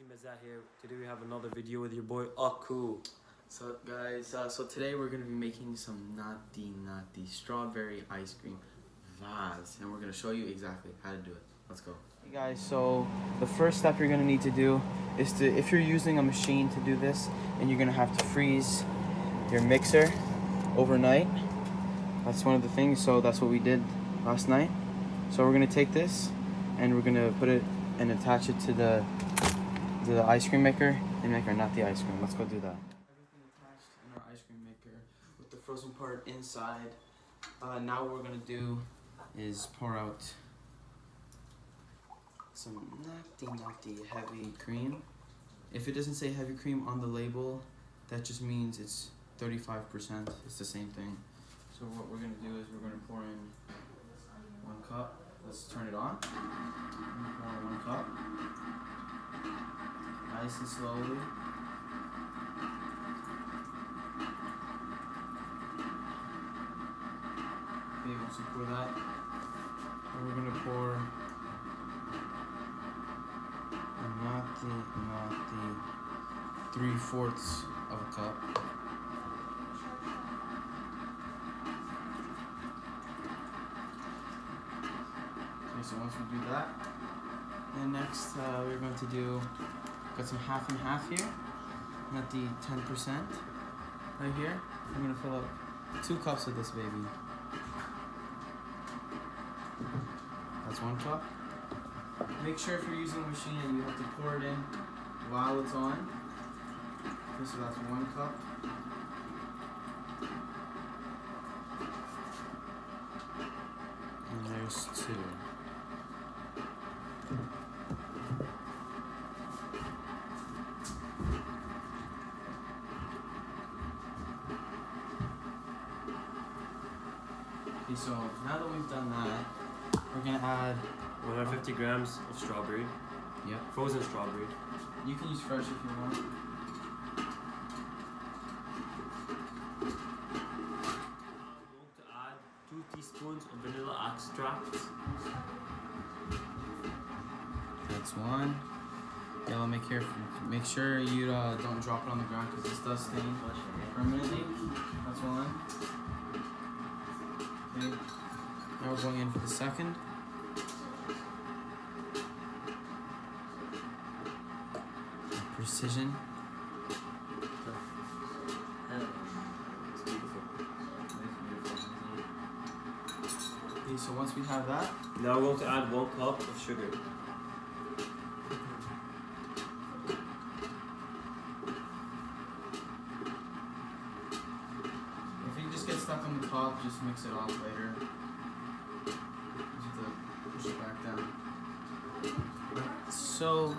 Mazza here. Today we have another video with your boy Aku. So guys, so today we're gonna be making some naughty strawberry ice cream vase, and we're gonna show you exactly how to do it. Let's go. Hey guys, so the first step you're gonna need to do is if you're using a machine to do this, and you're gonna have to freeze your mixer overnight. That's one of the things. So that's what we did last night. So we're gonna take this and we're gonna put it and attach it to the ice cream maker not the ice cream. Let's go do that. Everything attached in our ice cream maker with the frozen part inside. Now what we're gonna do is pour out some naughty heavy cream. If it doesn't say heavy cream on the label, that just means it's 35%. It's the same thing. So what we're gonna do is we're gonna pour in 1 cup. Let's turn it on. Pour in 1 cup. Nice and slowly. Okay, once you pour that, then we're gonna pour a naughty 3/4 of a cup. Okay, so once we do that, then next we're going to do, got some half and half here, not the 10% right here. I'm gonna fill up 2 cups of this baby. That's 1 cup. Make sure if you're using a machine and you have to pour it in while it's on. Okay, so that's 1 cup. And there's 2. Okay, so now that we've done that, we're gonna add 150 grams of strawberry. Yep. Frozen strawberry. You can use fresh if you want. I'm going to add 2 teaspoons of vanilla extract. That's 1. Yeah, make sure you don't drop it on the ground because this does stain permanently. That's 1. Okay. Now we're going in for the second. Precision. Okay, so once we have that, now we're going to add 1 cup of sugar. If you just get stuck on the top, just mix it off later. Just have to push it back down. So